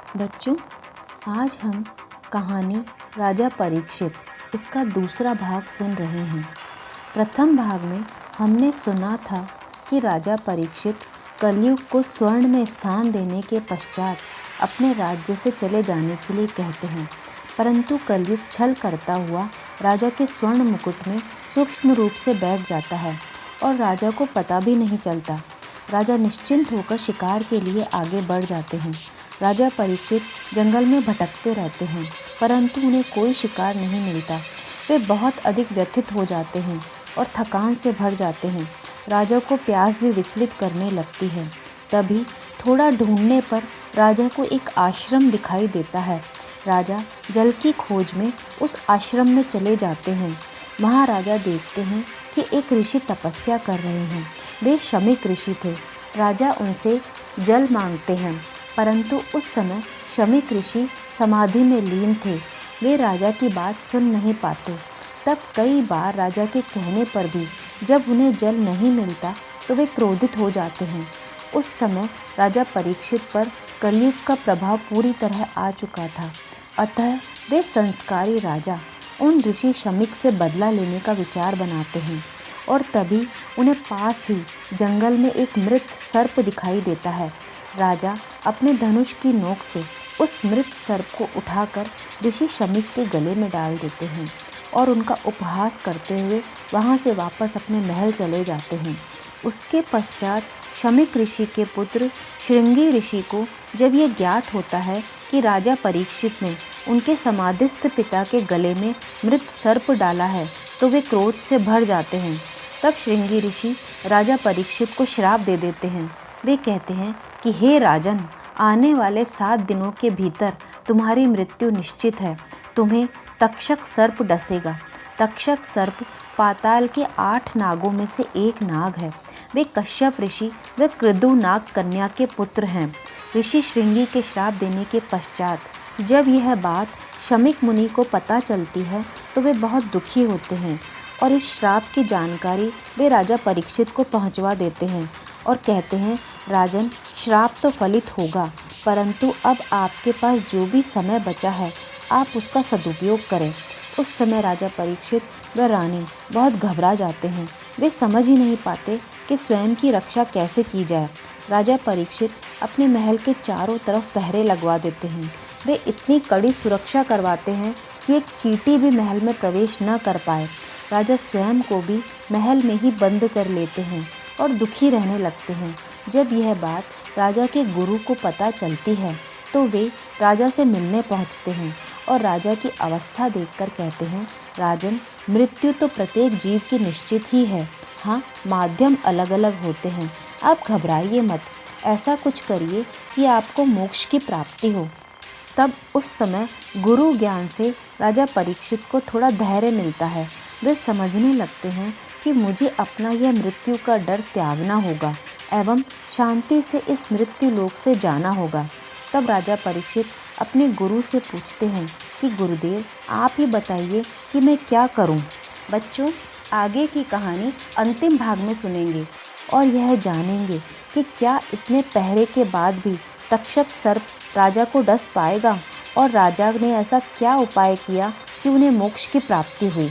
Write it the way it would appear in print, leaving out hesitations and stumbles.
बच्चों, आज हम कहानी राजा परीक्षित इसका दूसरा भाग सुन रहे हैं। प्रथम भाग में हमने सुना था कि राजा परीक्षित कलयुग को स्वर्ण में स्थान देने के पश्चात अपने राज्य से चले जाने के लिए कहते हैं, परंतु कलयुग छल करता हुआ राजा के स्वर्ण मुकुट में सूक्ष्म रूप से बैठ जाता है और राजा को पता भी नहीं चलता। राजा निश्चिंत होकर शिकार के लिए आगे बढ़ जाते हैं। राजा परीक्षित जंगल में भटकते रहते हैं, परंतु उन्हें कोई शिकार नहीं मिलता। वे बहुत अधिक व्यथित हो जाते हैं और थकान से भर जाते हैं। राजा को प्यास भी विचलित करने लगती है। तभी थोड़ा ढूंढने पर राजा को एक आश्रम दिखाई देता है। राजा जल की खोज में उस आश्रम में चले जाते हैं। वहाँ राजा देखते हैं कि एक ऋषि तपस्या कर रहे हैं। वे शमीक ऋषि थे। राजा उनसे जल मांगते हैं, परंतु उस समय शमीक ऋषि समाधि में लीन थे। वे राजा की बात सुन नहीं पाते। तब कई बार राजा के कहने पर भी जब उन्हें जल नहीं मिलता तो वे क्रोधित हो जाते हैं। उस समय राजा परीक्षित पर कलयुग का प्रभाव पूरी तरह आ चुका था। अतः वे संस्कारी राजा उन ऋषि शमीक से बदला लेने का विचार बनाते हैं और तभी उन्हें पास ही जंगल में एक मृत सर्प दिखाई देता है। राजा अपने धनुष की नोक से उस मृत सर्प को उठाकर ऋषि शमीक के गले में डाल देते हैं और उनका उपहास करते हुए वहां से वापस अपने महल चले जाते हैं। उसके पश्चात शमीक ऋषि के पुत्र श्रृंगी ऋषि को जब यह ज्ञात होता है कि राजा परीक्षित ने उनके समाधिस्थ पिता के गले में मृत सर्प डाला है तो वे क्रोध से भर जाते हैं। तब श्रृंगी ऋषि राजा परीक्षित को श्राप दे देते हैं। वे कहते हैं कि हे राजन, आने वाले 7 दिनों के भीतर तुम्हारी मृत्यु निश्चित है। तुम्हें तक्षक सर्प डसेगा। तक्षक सर्प पाताल के 8 नागों में से एक नाग है। वे कश्यप ऋषि व कृदु नाग कन्या के पुत्र हैं। ऋषि श्रृंगी के श्राप देने के पश्चात जब यह बात शमीक मुनि को पता चलती है तो वे बहुत दुखी होते हैं और इस श्राप की जानकारी वे राजा परीक्षित को पहुंचवा देते हैं और कहते हैं, राजन, श्राप तो फलित होगा, परंतु अब आपके पास जो भी समय बचा है आप उसका सदुपयोग करें। उस समय राजा परीक्षित व रानी बहुत घबरा जाते हैं। वे समझ ही नहीं पाते कि स्वयं की रक्षा कैसे की जाए। राजा परीक्षित अपने महल के चारों तरफ पहरे लगवा देते हैं। वे इतनी कड़ी सुरक्षा करवाते हैं कि एक चींटी भी महल में प्रवेश न कर पाए। राजा स्वयं को भी महल में ही बंद कर लेते हैं और दुखी रहने लगते हैं। जब यह बात राजा के गुरु को पता चलती है तो वे राजा से मिलने पहुंचते हैं और राजा की अवस्था देखकर कहते हैं, राजन, मृत्यु तो प्रत्येक जीव की निश्चित ही है। हाँ, माध्यम अलग अलग होते हैं। आप घबराइए मत। ऐसा कुछ करिए कि आपको मोक्ष की प्राप्ति हो। तब उस समय गुरु ज्ञान से राजा परीक्षित को थोड़ा धैर्य मिलता है। वे समझने लगते हैं कि मुझे अपना यह मृत्यु का डर त्यागना होगा एवं शांति से इस मृत्यु लोक से जाना होगा। तब राजा परीक्षित अपने गुरु से पूछते हैं कि गुरुदेव, आप ही बताइए कि मैं क्या करूं। बच्चों, आगे की कहानी अंतिम भाग में सुनेंगे और यह जानेंगे कि क्या इतने पहरे के बाद भी तक्षक सर्प राजा को डस पाएगा और राजा ने ऐसा क्या उपाय किया कि उन्हें मोक्ष की प्राप्ति हुई।